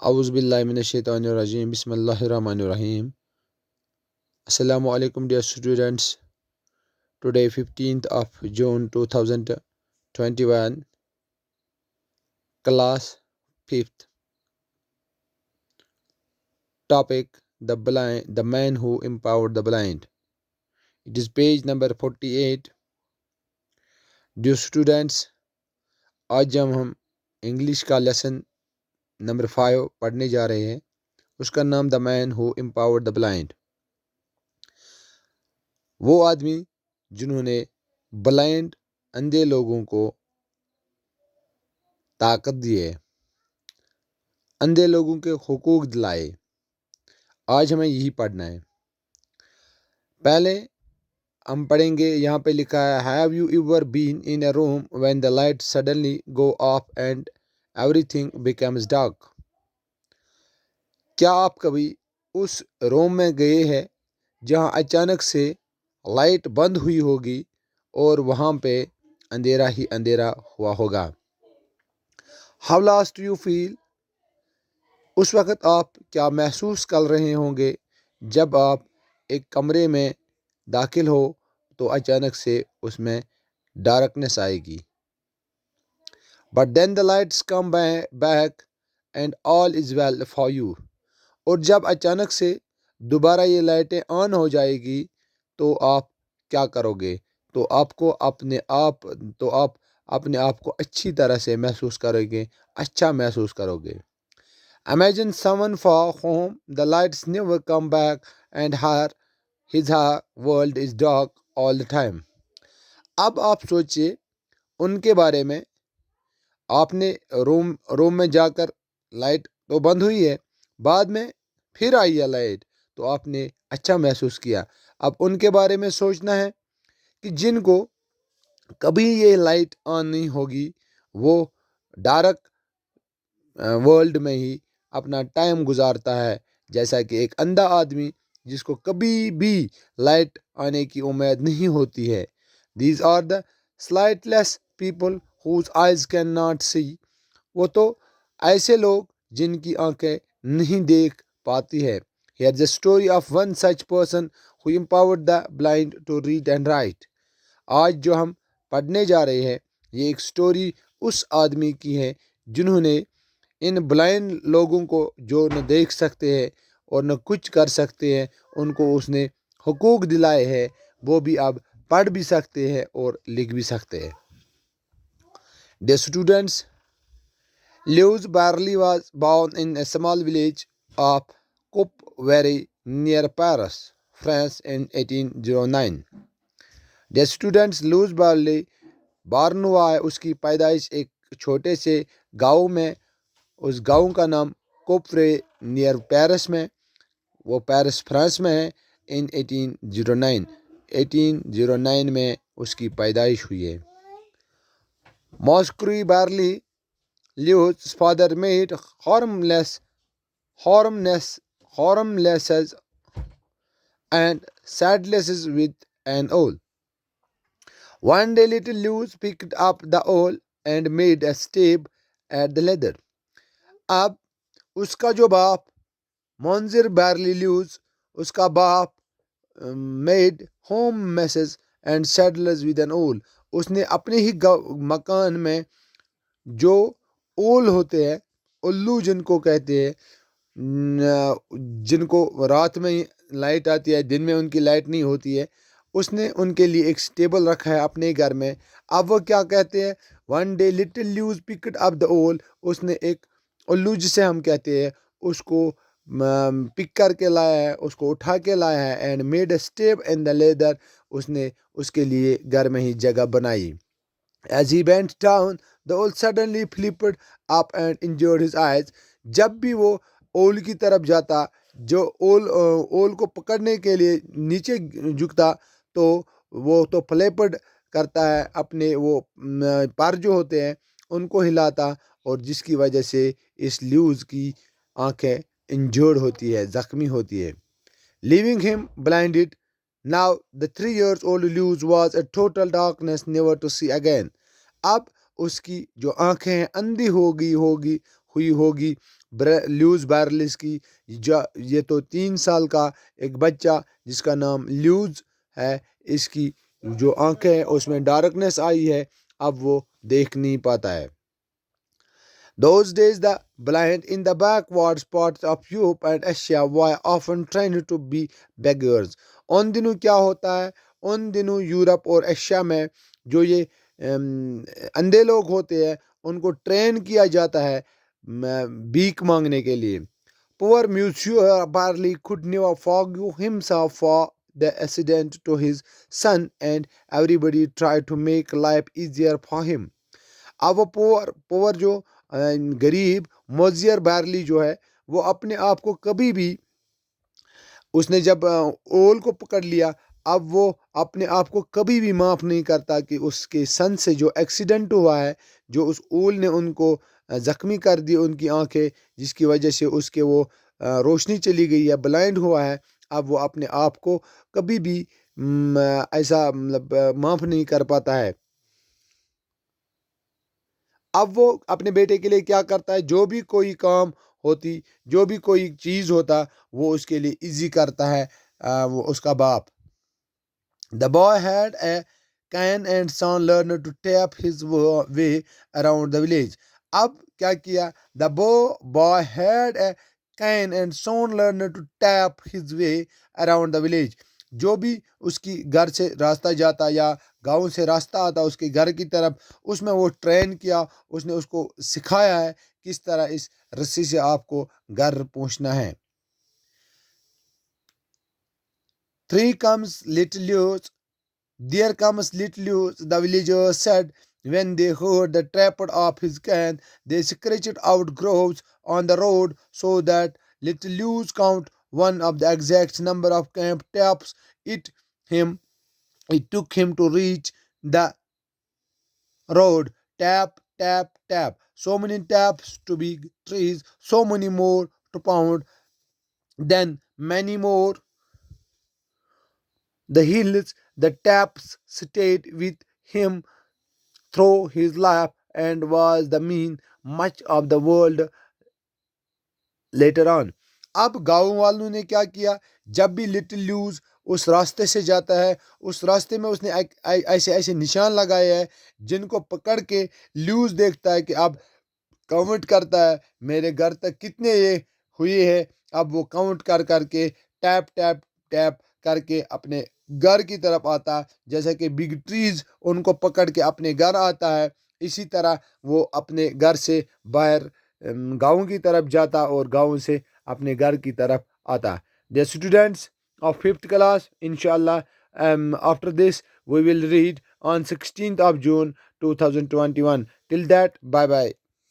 اعوذ باللہ من الشیطان الرجیم بسم اللہ الرحمن الرحیم. Assalamu alaikum dear students. Today 15th of June 2021, class 5th. Topic: the man who empowered the blind. It is page number 48. Dear students, آج جب ہم انگلش کا لیسن نمبر 5 پڑھنے جا رہے ہیں، اس کا نام دا مین ہو امپاورڈ دا بلائنڈ. وہ آدمی جنہوں نے بلائنڈ اندھے لوگوں کو طاقت دی ہے، اندھے لوگوں کے حقوق دلائے. آج ہمیں یہی پڑھنا ہے. پہلے ہم پڑھیں گے، یہاں پہ لکھا ہے Have you ever been in a room when the light suddenly go off and everything becomes dark? کیا آپ کبھی اس روم میں گئے ہیں جہاں اچانک سے لائٹ بند ہوئی ہوگی اور وہاں پہ اندھیرا ہی اندھیرا ہوا ہوگا؟ How lost do you feel? اس وقت آپ کیا محسوس کر رہے ہوں گے جب آپ ایک کمرے میں داخل ہو تو اچانک سے اس میں ڈارکنیس آئے گی. But then the lights come back and all is well for you. اور جب اچانک سے دوبارہ یہ لائٹیں آن ہو جائے گی تو آپ کیا کرو گے؟ تو آپ اپنے آپ کو اچھی طرح سے محسوس کرو گے، اچھا محسوس کرو گے. Imagine someone for whom the lights never come back and his world is dark all the time. اب آپ سوچئے ان کے بارے میں. آپ نے روم میں جا کر لائٹ تو بند ہوئی ہے، بعد میں پھر آئی ہے لائٹ تو آپ نے اچھا محسوس کیا. اب ان کے بارے میں سوچنا ہے کہ جن کو کبھی یہ لائٹ آن نہیں ہوگی، وہ ڈارک ورلڈ میں ہی اپنا ٹائم گزارتا ہے، جیسا کہ ایک اندھا آدمی جس کو کبھی بھی لائٹ آنے کی امید نہیں ہوتی ہے. These are the sightless people whose eyes cannot see. وہ تو ایسے لوگ جن کی آنکھیں نہیں دیکھ پاتی ہے. Here's the story of one such person who empowered the blind to read and write. آج جو ہم پڑھنے جا رہے ہیں، یہ ایک سٹوری اس آدمی کی ہے جنہوں نے ان بلائنڈ لوگوں کو، جو نہ دیکھ سکتے ہیں اور نہ کچھ کر سکتے ہیں، ان کو اس نے حقوق دلائے ہیں. وہ بھی اب پڑھ بھی سکتے ہیں اور لکھ بھی سکتے ہیں. Dear students, Lewis Barley was born in a small village of Coupe-Vary near Paris, France in 1809. Dear students, Lewis Barley بارن ہوا ہے. اس کی پیدائش ایک چھوٹے سے گاؤں میں، اس گاؤں کا نام کوپرے نیئر پیرس میں، وہ پیرس فرانس میں ہے. ان 1809 میں اس کی پیدائش ہوئی ہے. Moscow Barley Lewis' father made harmless and saddles with an owl. One day little Lewis picked up the owl and made a stab at the leather. اب اس کا جو باپ مونزر بارلی لیوز، اس کا باپ made home messes and saddles with an owl. اس نے اپنے ہی مکان میں جو اول ہوتے ہیں، الو جن کو کہتے ہیں، جن کو رات میں لائٹ آتی ہے، دن میں ان کی لائٹ نہیں ہوتی ہے، اس نے ان کے لیے ایک سٹیبل رکھا ہے اپنے گھر میں. اب وہ کیا کہتے ہیں؟ One day little Lewis picked up the owl. اس نے ایک الو جسے ہم کہتے ہیں اس کو پک کر کے لایا ہے، اس کو اٹھا کے لایا ہے. And made a stab in the leather. اس نے اس کے لیے گھر میں ہی جگہ بنائی. As he bent down, the owl suddenly flipped up and injured his eyes. جب بھی وہ اول کی طرف جاتا، جو اول کو پکڑنے کے لیے نیچے جھکتا، تو وہ تو فلیپڈ کرتا ہے، اپنے وہ پر جو ہوتے ہیں ان کو ہلاتا، اور جس کی وجہ سے اس لیوز کی آنکھیں انجرڈ ہوتی ہے، زخمی ہوتی ہے. Leaving him blinded. Now the 3-year-old Lewis was a total darkness, never to see again. اب اس کی جو آنکھیں ہیں اندھی ہوگی ہوئی ہوگی لیوز بیرلس کی. یہ تو 3 سال کا ایک بچہ جس کا نام لیوز ہے، اس کی جو آنکھیں ہیں اس میں ڈارکنیس آئی ہے، اب وہ دیکھ نہیں پاتا ہے. Those days, the blind in the backward spots of Europe and Asia were often trained to be beggars. ان دنوں کیا ہوتا ہے، ان دنوں یورپ اور ایشیا میں جو یہ اندھے لوگ ہوتے ہیں ان کو ٹرین کیا جاتا ہے بھیک مانگنے کے لیے. Poor Monsieur Barley could never forgive himself for the accident to his son, and everybody tried to make life easier for him. اب وہ پور جو غریب موزیر بیرلی جو ہے، وہ اپنے آپ کو کبھی بھی، اس نے جب اول کو پکڑ لیا، اب وہ اپنے آپ کو کبھی بھی معاف نہیں کرتا کہ اس کے سن سے جو ایکسیڈنٹ ہوا ہے، جو اس اول نے ان کو زخمی کر دی ان کی آنکھیں، جس کی وجہ سے اس کے وہ روشنی چلی گئی ہے، بلائنڈ ہوا ہے. اب وہ اپنے آپ کو کبھی بھی ایسا مطلب معاف نہیں کر پاتا ہے. اب وہ اپنے بیٹے کے لیے کیا کرتا ہے، جو بھی کوئی کام ہوتی، جو بھی کوئی چیز ہوتا، وہ اس کے لیے ایزی کرتا ہے وہ اس کا باپ. The boy had a can and soon learned to tap his way around the village. اب کیا کیا، the boy had a can and soon learned to tap his way around the village. جو بھی اس کی گھر سے راستہ جاتا یا گاؤں سے راستہ آتا اس کے گھر کی طرف، اس میں وہ ٹرین کیا، اس نے اس کو سکھایا ہے کس طرح اس رسی سے آپ کو گھر پہنچنا ہے. Three comes little Lewis. There comes little Lewis, the villagers said. When they heard the tapping of his can, they scratched out grooves on the road so that little Lewis count one of the exact number of camp taps him it took him to reach the road. Tap, tap, tap. So many taps to big trees, so many more to pound, then many more the hills. The taps stayed with him through his life and was the mean much of the world later on. اب گاؤں والوں نے کیا کیا، جب بھی little leaves اس راستے سے جاتا ہے، اس راستے میں اس نے ایسے ایسے نشان لگائے ہیں جن کو پکڑ کے لیوز دیکھتا ہے کہ اب کاؤنٹ کرتا ہے میرے گھر تک کتنے یہ ہوئے ہیں. اب وہ کاؤنٹ کر کر کے ٹیپ ٹیپ ٹیپ کر کے اپنے گھر کی طرف آتا، جیسا کہ بگ ٹریز ان کو پکڑ کے اپنے گھر آتا ہے، اسی طرح وہ اپنے گھر سے باہر گاؤں کی طرف جاتا اور گاؤں سے اپنے گھر کی طرف آتا. The students of 5th class, inshallah, after this we will read on 16th of June 2021. Till that, bye bye.